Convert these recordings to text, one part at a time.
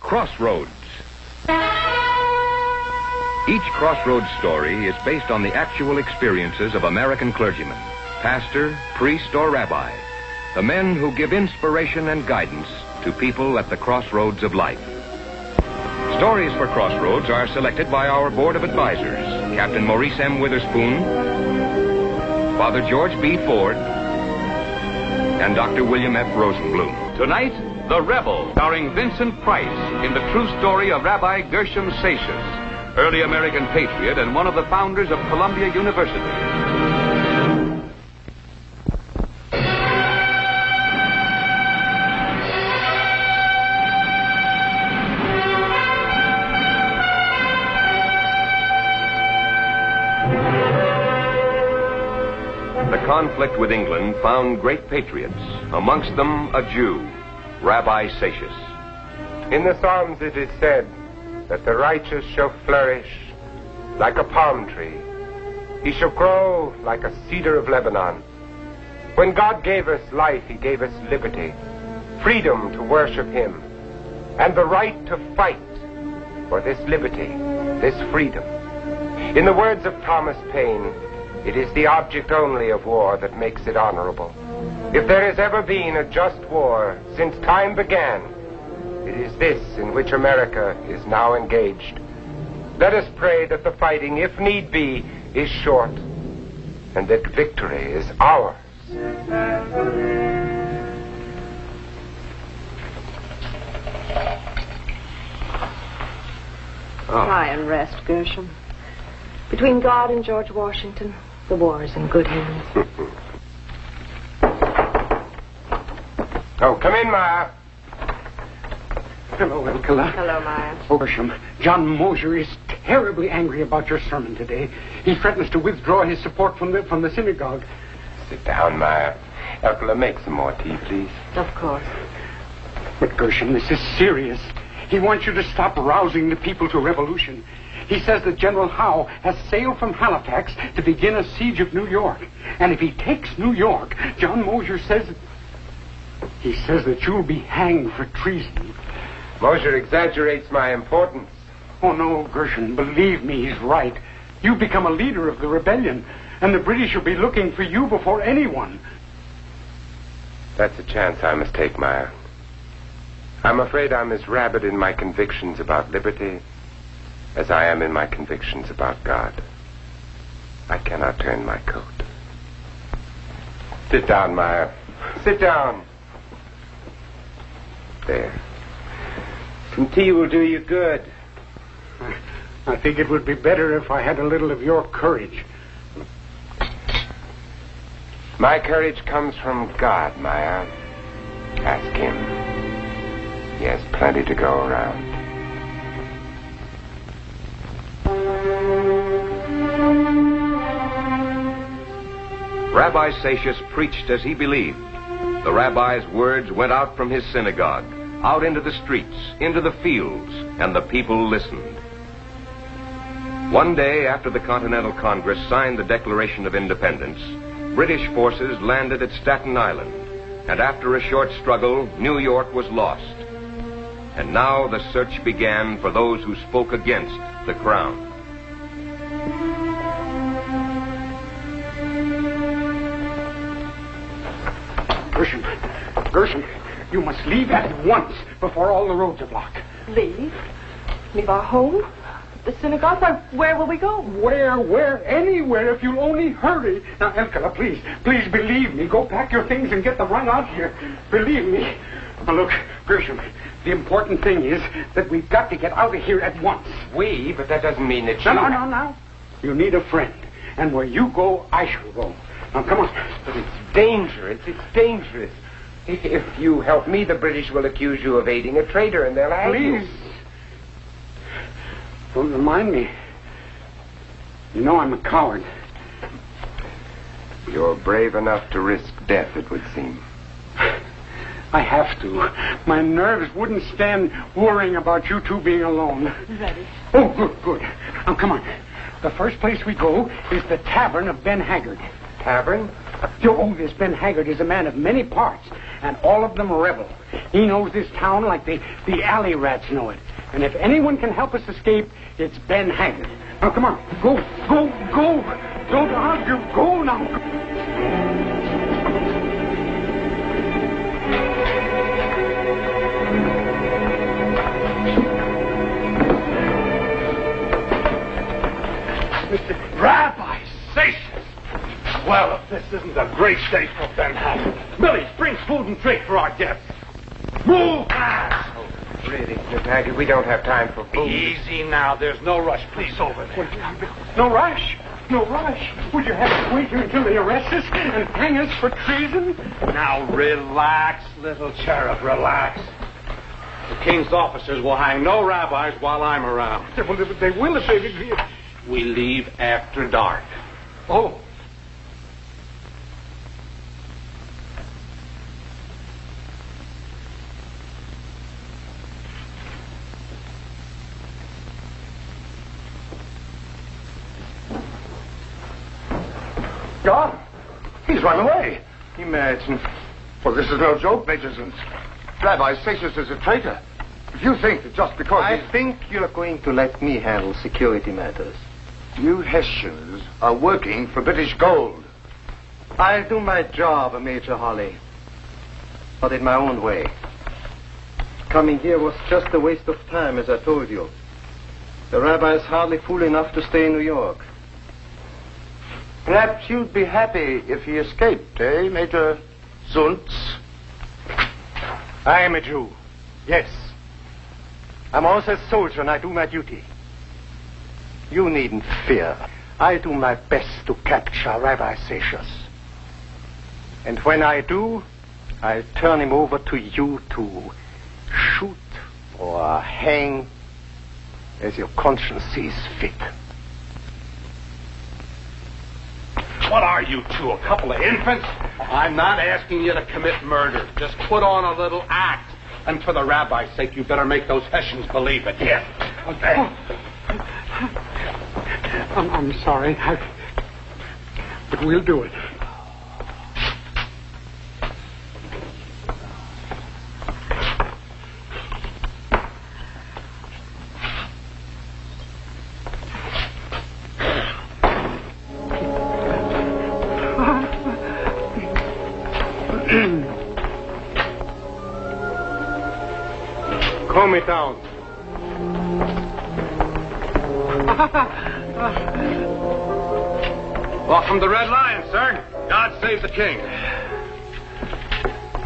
Crossroads. Each Crossroads story is based on the actual experiences of American clergymen, pastor, priest, or rabbi, the men who give inspiration and guidance to people at the crossroads of life. Stories for Crossroads are selected by our Board of Advisors, Captain Maurice M. Witherspoon, Father George B. Ford, and Dr. William F. Rosenblum. Tonight, The Rebel, starring Vincent Price in the true story of Rabbi Gershom Seixas, early American patriot and one of the founders of Columbia University. The conflict with England found great patriots, amongst them a Jew, Rabbi Seixas. In the Psalms it is said that the righteous shall flourish like a palm tree. He shall grow like a cedar of Lebanon. When God gave us life, he gave us liberty, freedom to worship him, and the right to fight for this liberty, this freedom. In the words of Thomas Paine, it is the object only of war that makes it honorable. If there has ever been a just war since time began, it is this in which America is now engaged. Let us pray that the fighting, if need be, is short, and that victory is ours. Try and rest, Gershom. Between God and George Washington, the war is in good hands. Oh, come in, Maya. Hello, Elkela. Hello, Maya. Oh, Gershom, John Mosier is terribly angry about your sermon today. He threatens to withdraw his support from the synagogue. Sit down, Maya. Elkela, make some more tea, please. Of course. But, Gershom, this is serious. He wants you to stop rousing the people to revolution. He says that General Howe has sailed from Halifax to begin a siege of New York. And if he takes New York, John Mosier says... He says that you'll be hanged for treason. Mosier exaggerates my importance. Oh, no, Gershom, believe me, he's right. You've become a leader of the rebellion, and the British will be looking for you before anyone. That's a chance I must take, Maya. I'm afraid I'm as rabid in my convictions about liberty as I am in my convictions about God. I cannot turn my coat. Sit down, Maya. Sit down. There. Some tea will do you good. I think it would be better if I had a little of your courage. My courage comes from God, Maya. Ask him. He has plenty to go around. Rabbi Seixas preached as he believed. The rabbi's words went out from his synagogue, out into the streets, into the fields, and the people listened. One day after the Continental Congress signed the Declaration of Independence, British forces landed at Staten Island, and after a short struggle, New York was lost. And now the search began for those who spoke against the Crown. Gershom, you must leave at once before all the roads are blocked. Leave? Leave our home? The synagogue? Where will we go? Where? Anywhere, if you'll only hurry. Now, Elkela, please believe me. Go pack your things and get them right out here. Believe me. Now, look, Gershom, the important thing is that we've got to get out of here at once. We? But that doesn't mean that you... No. You need a friend. And where you go, I shall go. Now, come on. But it's dangerous. It's dangerous. If you help me, the British will accuse you of aiding a traitor, and they'll hang you. Please. Don't remind me. You know I'm a coward. You're brave enough to risk death, it would seem. I have to. My nerves wouldn't stand worrying about you two being alone. Ready. Oh, good. Now, come on. The first place we go is the tavern of Ben Haggard. Tavern? This Ben Haggard is a man of many parts, and all of them rebel. He knows this town like the alley rats know it. And if anyone can help us escape, it's Ben Haggard. Now, come on. Go. Don't argue. Go now. Rabbi Seixas! Well, if this isn't a great day for Ben Haggard. Billy, bring food and drink for our guests. Move fast! Oh, really, Mr. Haggard, we don't have time for food. Easy now. There's no rush. Please, over there. No rush. Would you have us wait here until they arrest us and hang us for treason? Now, relax, little cherub, relax. The king's officers will hang no rabbis while I'm around. Well, they will if they... We leave after dark. Oh. Gone. He's run away. Imagine. Well, this is no joke, Major Zins. Rabbi Seixas is a traitor. If you think that just because I think you're going to let me handle security matters. You Hessians are working for British gold. I'll do my job, Major Holly. But in my own way. Coming here was just a waste of time, as I told you. The rabbi is hardly fool enough to stay in New York. Perhaps you'd be happy if he escaped, eh, Major Zuntz? I am a Jew. Yes. I'm also a soldier and I do my duty. You needn't fear. I do my best to capture Rabbi Seixas. And when I do, I'll turn him over to you to shoot or hang as your conscience sees fit. What are you two, a couple of infants? I'm not asking you to commit murder. Just put on a little act. And for the rabbi's sake, you better make those Hessians believe it. Here. Okay. I'm sorry, but we'll do it. Calm me down. Welcome to Red Lion, sir. God save the king.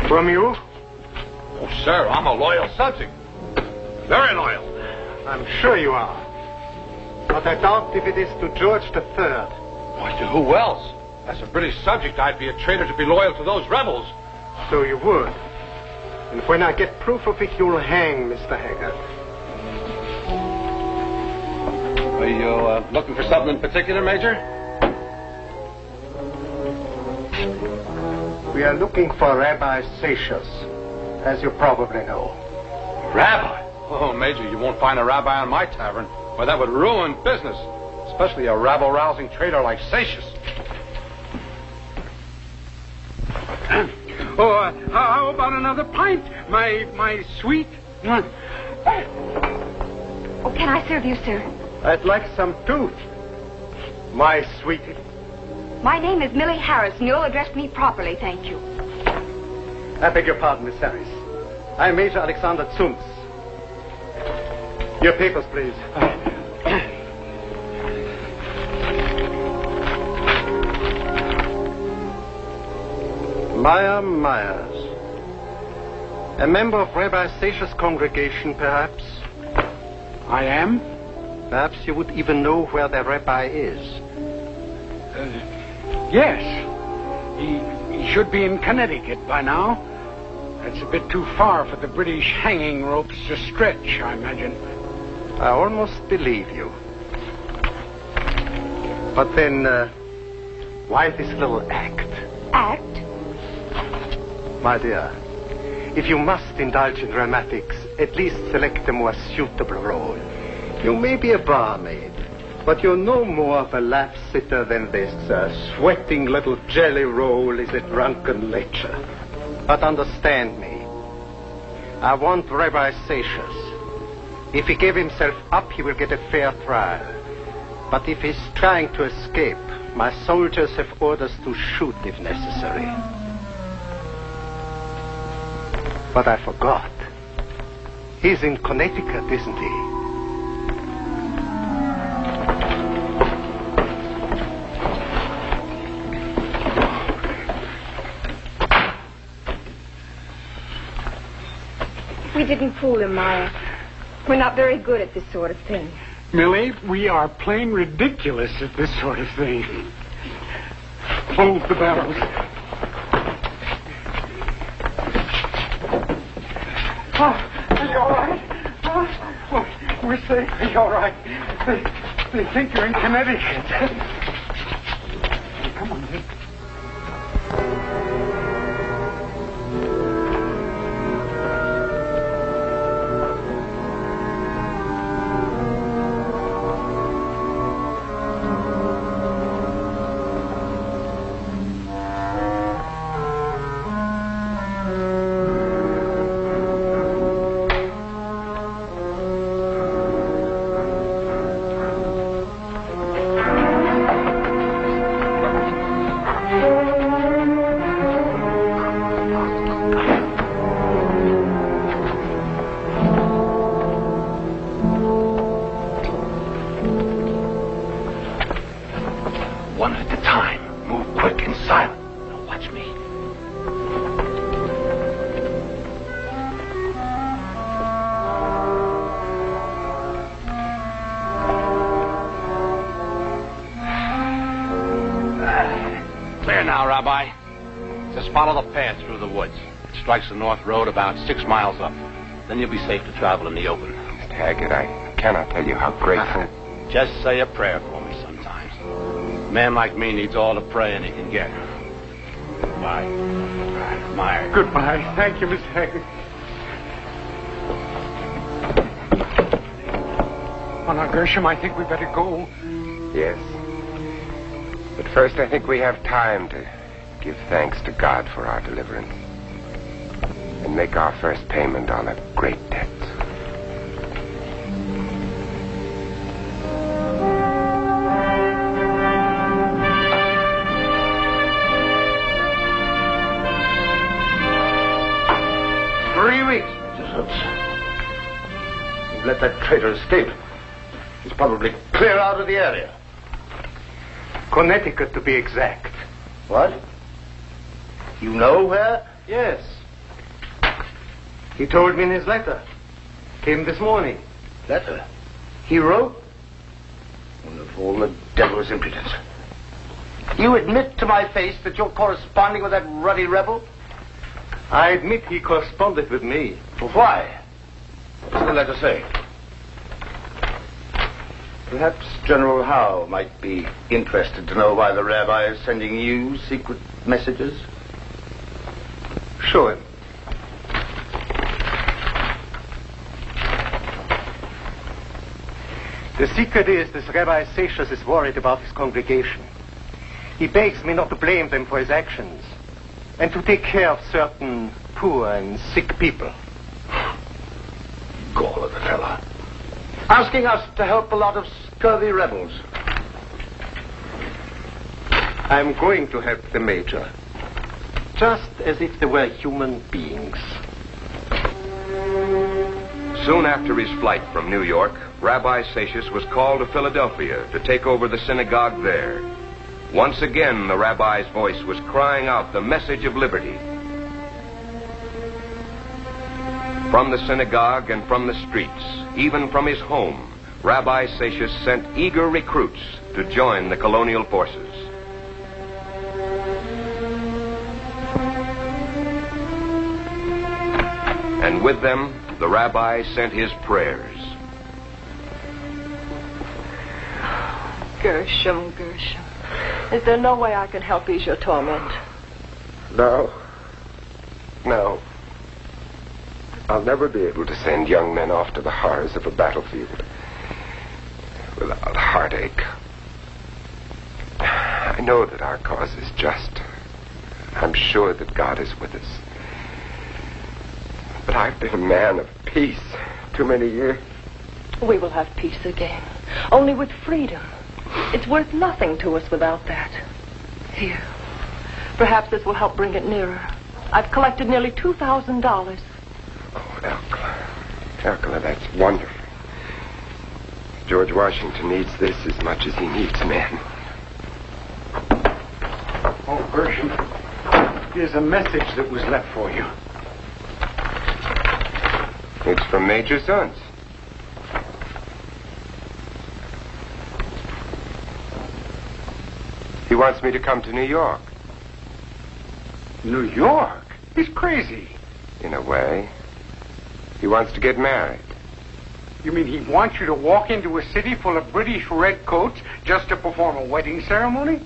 From you? Oh, sir, I'm a loyal subject. Very loyal. I'm sure you are. But I doubt if it is to George III. Why, to who else? As a British subject, I'd be a traitor to be loyal to those rebels. So you would. And when I get proof of it, you'll hang, Mr. Haggard. Are you looking for something in particular, Major? We are looking for Rabbi Seixas, as you probably know. Rabbi? Oh, Major, you won't find a rabbi in my tavern. Why, that would ruin business, especially a rabble-rousing traitor like Seixas. How about another pint, my sweet? Oh, can I serve you, sir? I'd like some tooth, my sweetie. My name is Millie Harris, and you'll address me properly, thank you. I beg your pardon, Miss Harris. I'm Major Alexander Zuntz. Your papers, please. Meyer Myers. A member of Rabbi Seixas' congregation, perhaps? I am? Perhaps you would even know where the rabbi is. Yes. He should be in Connecticut by now. That's a bit too far for the British hanging ropes to stretch, I imagine. I almost believe you. But then, why this little act? Act? My dear, if you must indulge in dramatics, at least select a more suitable role. You may be a barmaid, But you're no more of a lap-sitter than this sweating little jelly roll is a drunken lecher. But understand me. I want Rabbi Seixas. If he gave himself up, he will get a fair trial. But if he's trying to escape, my soldiers have orders to shoot if necessary. But I forgot. He's in Connecticut, isn't he? We didn't fool him, Maya. We're not very good at this sort of thing. Millie, we are plain ridiculous at this sort of thing. Hold the barrels. Oh, are you all right? Oh, we're safe. Are you all right? They think you're in Connecticut. Come on, Nick. One at a time. Move quick and silent. Now watch me. Clear now, Rabbi. Just follow the path through the woods. It strikes the north road about 6 miles up. Then you'll be safe to travel in the open. Mr. Haggett, I cannot tell you how grateful. Just say a prayer for me sometimes. A man like me needs all the praying he can get. Goodbye. Meyer. Goodbye. Thank you, Mr. Haggett. Well, now, Gershom, I think we better go. Yes. But first, I think we have time to give thanks to God for our deliverance and make our first payment on a great debt. Let that traitor escape. He's probably clear out of the area. Connecticut, to be exact. What? You know where? Yes. He told me in his letter. Came this morning. Letter? He wrote. One of all the devil's impudence. You admit to my face that you're corresponding with that ruddy rebel? I admit he corresponded with me. Well, why? What's the letter say? Perhaps General Howe might be interested to know why the rabbi is sending you secret messages. Show him. The secret is this Rabbi Seixas is worried about his congregation. He begs me not to blame them for his actions and to take care of certain poor and sick people. Gall of the fella. Asking us to help a lot of scurvy rebels. I'm going to help the Major. Just as if they were human beings. Soon after his flight from New York, Rabbi Seixas was called to Philadelphia to take over the synagogue there. Once again, the rabbi's voice was crying out the message of liberty. From the synagogue and from the streets, even from his home, Rabbi Seixas sent eager recruits to join the colonial forces. And with them, the rabbi sent his prayers. Gershom. Is there no way I can help ease your torment? No. I'll never be able to send young men off to the horrors of a battlefield. without heartache. I know that our cause is just. I'm sure that God is with us. But I've been a man of peace too many years. We will have peace again, only with freedom. It's worth nothing to us without that. Here, perhaps this will help bring it nearer. I've collected nearly $2,000. Oh, Elkla, that's wonderful. George Washington needs this as much as he needs men. Oh, Gershom, here's a message that was left for you. It's from Major Sons. He wants me to come to New York. New York? He's crazy. In a way. He wants to get married. You mean he wants you to walk into a city full of British redcoats just to perform a wedding ceremony?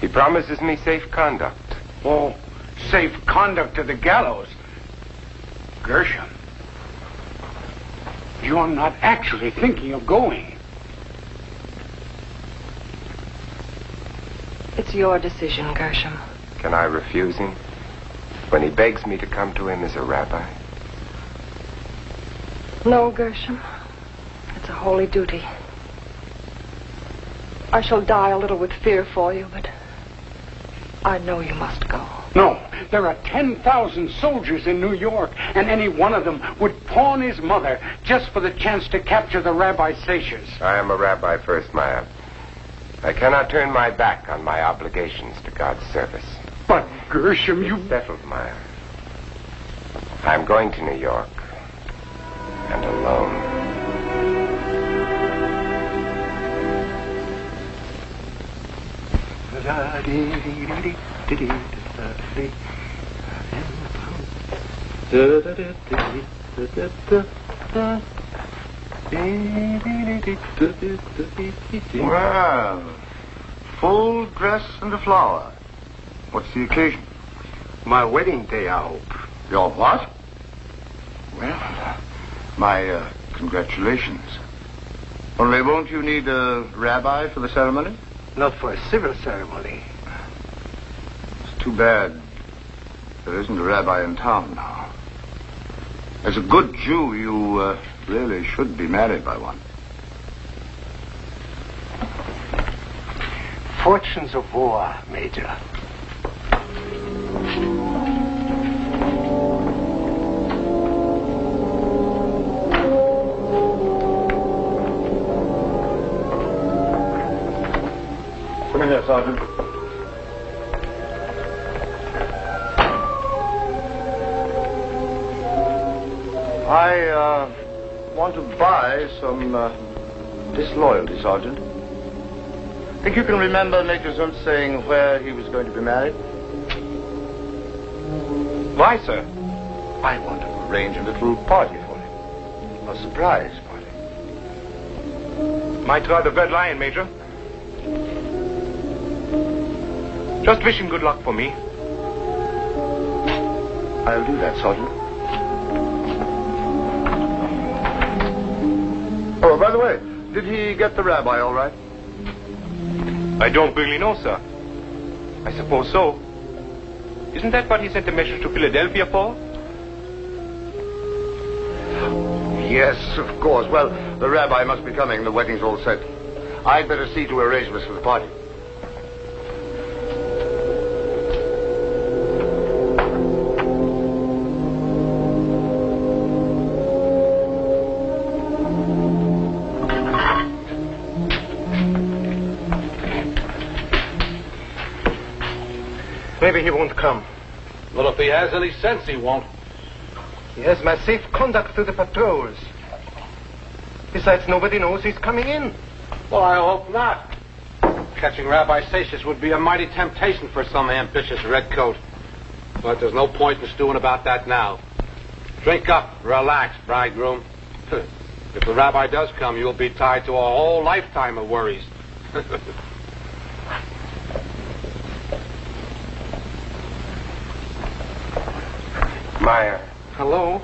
He promises me safe conduct. Oh, safe conduct to the gallows. Gershom, you're not actually thinking of going. It's your decision, Gershom. Can I refuse him when he begs me to come to him as a rabbi? No, Gershom. It's a holy duty. I shall die a little with fear for you, but I know you must go. No, there are 10,000 soldiers in New York, and any one of them would pawn his mother just for the chance to capture the Rabbi Seixas. I am a rabbi first, Maya. I cannot turn my back on my obligations to God's service. But, Gershom, you... Settled, Maya. I'm going to New York. And alone. Well, full dress and a flower. What's the occasion? My wedding day, I hope. Your what? Well, my congratulations. Only won't you need a rabbi for the ceremony? Not for a civil ceremony. It's too bad there isn't a rabbi in town now. As a good Jew, you really should be married by one. Fortunes of war, Major. Come in here, Sergeant. I want to buy some disloyalty, Sergeant. Think you can remember Major Zund saying where he was going to be married? Why, sir? I want to arrange a little party for him. A surprise party. Might try the Red Lion, Major. Just wish him good luck for me. I'll do that, Sergeant. Oh, by the way, did he get the rabbi all right? I don't really know, sir. I suppose so. Isn't that what he sent a message to Philadelphia for? Yes, of course. Well, the rabbi must be coming. The wedding's all set. I'd better see to arrangements for the party. Maybe he won't come. Well, if he has any sense, he won't. He has my safe conduct to the patrols. Besides, nobody knows he's coming in. Well, I hope not. Catching Rabbi Seixas would be a mighty temptation for some ambitious redcoat. But there's no point in stewing about that now. Drink up, relax, bridegroom. If the rabbi does come, you'll be tied to a whole lifetime of worries. Meyer. Hello?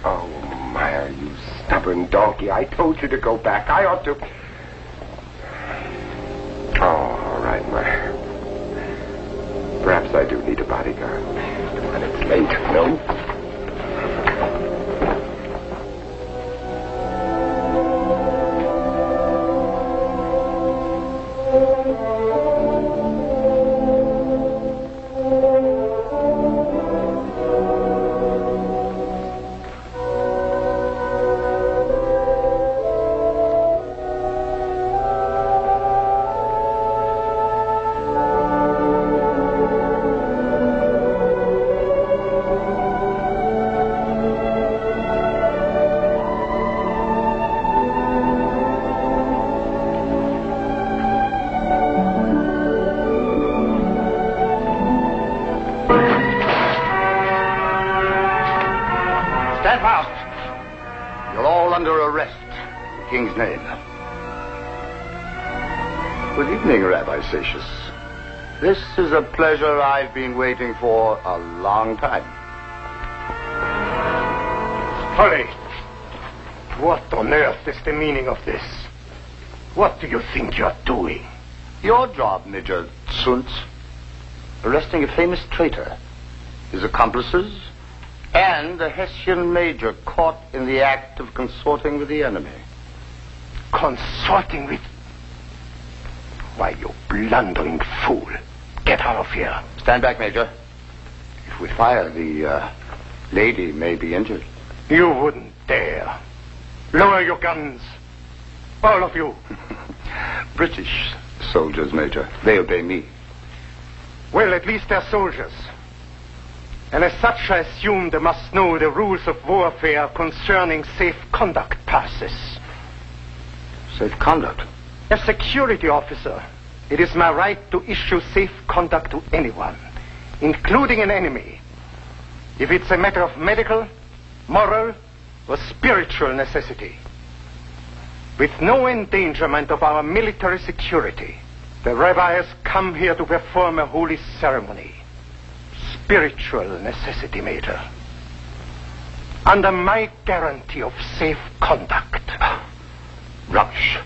Oh, Meyer, you stubborn donkey. I told you to go back. I ought to... Oh, all right, Meyer. Perhaps I do need a bodyguard. And it's late, no? You're all under arrest in the king's name. Good evening, Rabbi Seixas. This is a pleasure I've been waiting for a long time. Holly, what on earth is the meaning of this? What do you think you're doing? Your job, Major Tsuntz. Arresting a famous traitor, his accomplices, and the Hessian major caught in the act of consorting with the enemy. Consorting with... Why, you blundering fool. Get out of here. Stand back, Major. If we fire, the lady may be injured. You wouldn't dare. Lower your guns. All of you. British soldiers, Major. They obey me. Well, at least they're soldiers. And as such, I assume they must know the rules of warfare concerning safe conduct passes. Safe conduct? As security officer, it is my right to issue safe conduct to anyone, including an enemy, if it's a matter of medical, moral, or spiritual necessity. With no endangerment of our military security, the rabbi has come here to perform a holy ceremony. Spiritual necessity, Major. Under my guarantee of safe conduct. Rubbish.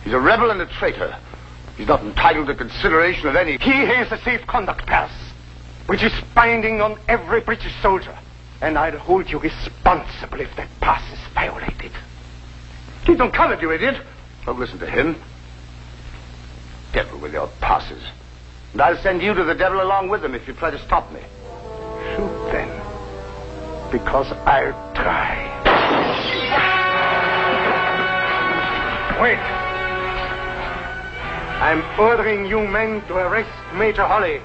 He's a rebel and a traitor. He's not entitled to consideration of any... He has a safe conduct pass, which is binding on every British soldier. And I'll hold you responsible if that pass is violated. Keep them covered, you idiot. Don't listen to him. Devil with your passes. And I'll send you to the devil along with them if you try to stop me. Shoot then. Because I'll try. Wait. I'm ordering you men to arrest Major Holly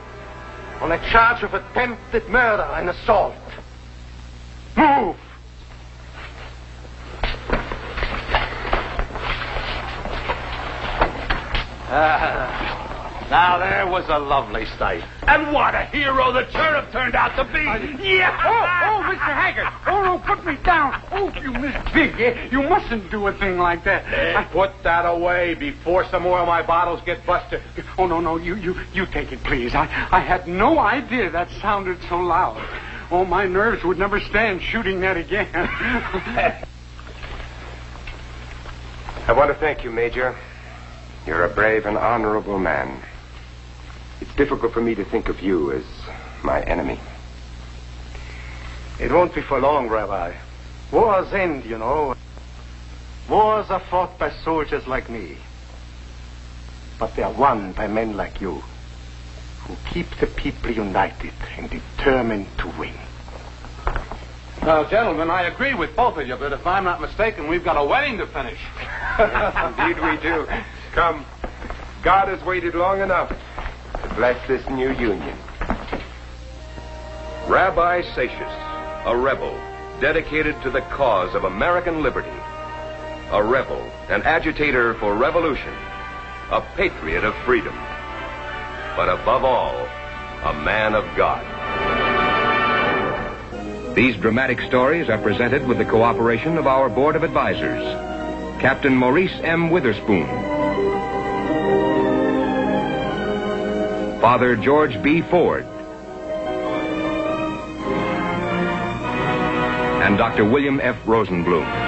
on a charge of attempted murder and assault. Move! Now, there was a lovely sight. And what a hero the turnip turned out to be. Yeah! Oh, Mr. Haggard. Oh, no, put me down. Oh, you Miss Big. You mustn't do a thing like that. Put that away before some more of my bottles get busted. Oh, no, you take it, please. I had no idea that sounded so loud. Oh, my nerves would never stand shooting that again. I want to thank you, Major. You're a brave and honorable man. It's difficult for me to think of you as my enemy. It won't be for long, Rabbi. Wars end, you know. Wars are fought by soldiers like me. But they are won by men like you, who keep the people united and determined to win. Now, gentlemen, I agree with both of you, but if I'm not mistaken, we've got a wedding to finish. Indeed we do. Come. God has waited long enough to bless this new union. Rabbi Seixas, a rebel dedicated to the cause of American liberty. A rebel, an agitator for revolution, a patriot of freedom. But above all, a man of God. These dramatic stories are presented with the cooperation of our Board of Advisors. Captain Maurice M. Witherspoon. Father George B. Ford. and Dr. William F. Rosenblum.